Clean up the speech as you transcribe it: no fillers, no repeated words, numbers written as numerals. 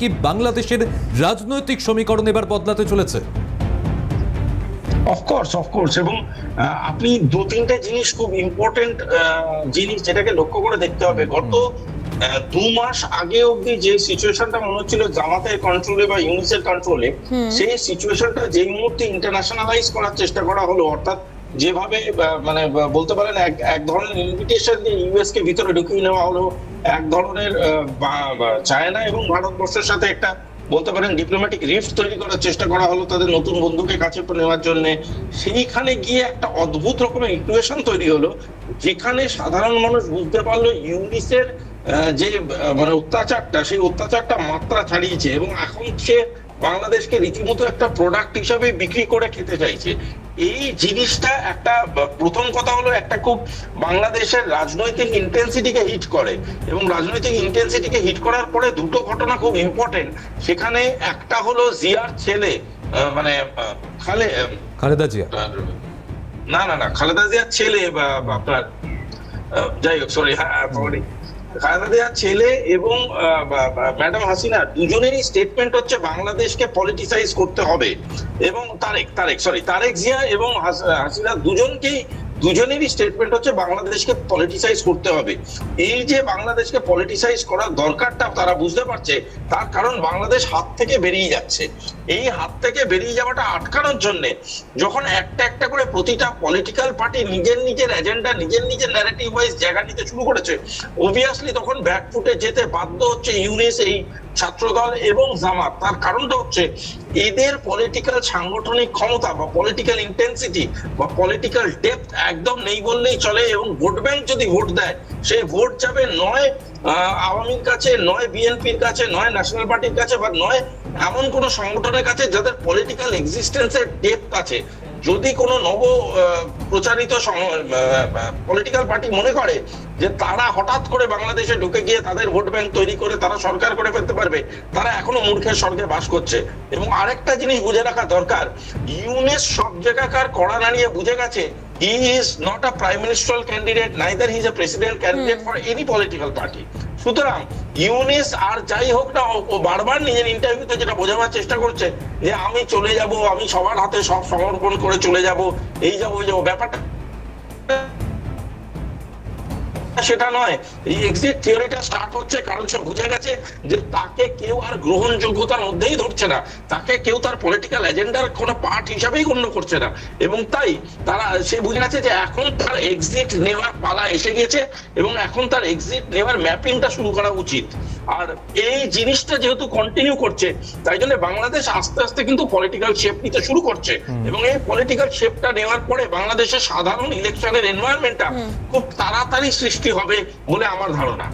কি বাংলাদেশের রাজনৈতিক সমীকরণ এবার বদলাতে চলেছে? অফকোর্স এবং আপনি দু তিনটে জিনিস খুব ইম্পর্টেন্ট জিনিস যেটাকে লক্ষ্য করে দেখতে হবে। গত 2 মাস আগে অব্দি যে সিচুয়েশনটা মনে হচ্ছিল জামাতের কন্ট্রোলে বা ইউনিসের কন্ট্রোলে, সেই সিচুয়েশনটা যেই মুহূর্তে ইন্টারন্যাশনালাইজ করার চেষ্টা করা হলো, অর্থাৎ যেভাবে মানে বলতে পারেন এক ধরনের ইনভিটেশন দিয়ে ইউএস কে ভিতরে ঢুকিয়ে নেওয়া হলো, এক ধরনের চায়না এবং ভারতবর্ষের সাথে একটা বলতে পারেন ডিপ্লোম্যাটিক রিফট তৈরি করার চেষ্টা করা হলো তাদের নতুন বন্ধুকে কাছে নেওয়ার জন্য। সেইখানে গিয়ে একটা অদ্ভুত রকমের ইকুয়েশন তৈরি হলো, যেখানে সাধারণ মানুষ বুঝতে পারলো ইউনিসের যে মানে অত্যাচারটা, সেই অত্যাচারটা মাত্রা ছাড়িয়েছে এবং এখন সে বাংলাদেশকে রীতিমতো একটা প্রোডাক্ট হিসাবে বিক্রি করে খেতে চাইছে। এই জিনিসটা একটা প্রথম কথা হলো একটা খুব বাংলাদেশের রাজনৈতিক ইন্টেন্সিটিকে হিট করে, এবং রাজনৈতিক ইন্টেন্সিটিকে হিট করার পরে দুটো ঘটনা খুব ইম্পর্টেন্ট। সেখানে একটা হলো জিয়ার ছেলে মানে খালেদা জিয়া, না খালেদা জিয়ার ছেলে বা আপনার যাই হোক সরি খালেদা জিয়ার ছেলে এবং ম্যাডাম হাসিনা দুজনেরই স্টেটমেন্ট হচ্ছে বাংলাদেশকে পলিটিসাইজ করতে হবে। এবং তারেক জিয়া এবং হাসিনা দুজনেরই স্টেটমেন্ট হচ্ছে বাংলাদেশকে পলিটিসাইজ করতে হবে। এই যে বাংলাদেশকে পলিটিসাইজ করার দরকারটা তারা বুঝতে পারছে, তার কারণ বাংলাদেশ হাত থেকে বেরিয়ে যাচ্ছে। এই হাত থেকে বেরিয়ে যাওয়াটা আটকানোর জন্য যখন একটা একটা করে প্রতিটা পলিটিক্যাল পার্টি নিজের এজেন্ডা নিজের ন্যারেটিভ ওয়াইজ জায়গা নিতে শুরু করেছে, অবভিয়াসলি তখন ব্যাকফুটে যেতে বাধ্য হচ্ছে ইউনিস, এই ছাত্রদল এবং জামাত। তার কারণটা হচ্ছে এদের পলিটিক্যাল সাংগঠনিক ক্ষমতা বা পলিটিক্যাল ইন্টেন্সিটি বা পলিটিক্যাল ডেপথ একদম নেই বললেই চলে। এবং ভোট ব্যাংক যদি ভোট দেয়, সেই ভোট যাবে নয় আওয়ামীর কাছে, নয় বিএনপির কাছে, নয় ন্যাশনাল পার্টির কাছে, বা নয় এমন কোন সংগঠনের কাছে যাদের পলিটিক্যাল এক্সিস্টেন্সের ডেপথ আছে। যদি কোনো নব প্রচারিত পলিটিক্যাল পার্টি মনে করে যে তারা হঠাৎ করে বাংলাদেশে ঢুকে গিয়ে তাদের ভোট ব্যাংক তৈরি করে তারা সরকার করে ফেলতে পারবে, তারা এখনো মূর্খের স্বর্গে বাস করছে। এবং আরেকটা জিনিস বুঝে রাখা দরকার, ইউনিস সব জায়গাকার কড়া নাড়িয়ে বুঝে গেছে he is not a prime ministerial candidate, neither he is a president candidate for any political party. সুতরাং ইউনিস আর যাই হোক না, ও বারবার নিজের ইন্টারভিউতে যেটা বোঝাবার চেষ্টা করছে যে আমি চলে যাব, আমি সবার হাতে সব সমর্পণ করে চলে যাব, এই যাবো ওই যাবো, ব্যাপারটা সেটা নয়। এই এক্সিট থিওরিটা স্টার্ট হচ্ছে কারণ সে বুঝে গেছে যে তাকে কেউ আর গ্রহণযোগ্যতার মধ্যেই ধরছে না, তাকে কেউ তার পলিটিক্যাল এজেন্ডার কোনো পার্ট হিসাবেই গণ্য করছে না। এবং তাই সে বুঝে গেছে যে এখন তার এক্সিট নেওয়ার পালা এসে গেছে এবং এখন তার এক্সিট নেওয়ার ম্যাপিংটা শুরু করা উচিত। আর এই জিনিসটা যেহেতু কন্টিনিউ করছে, তাই জন্য বাংলাদেশ আস্তে আস্তে কিন্তু পলিটিক্যাল শেপ নিতে শুরু করছে। এবং এই পলিটিক্যাল শেপটা নেওয়ার পরে বাংলাদেশের সাধারণ ইলেকশনের এনভায়রনমেন্টটা খুব তাড়াতাড়ি সৃষ্টি হবে বলে আমার ধারণা।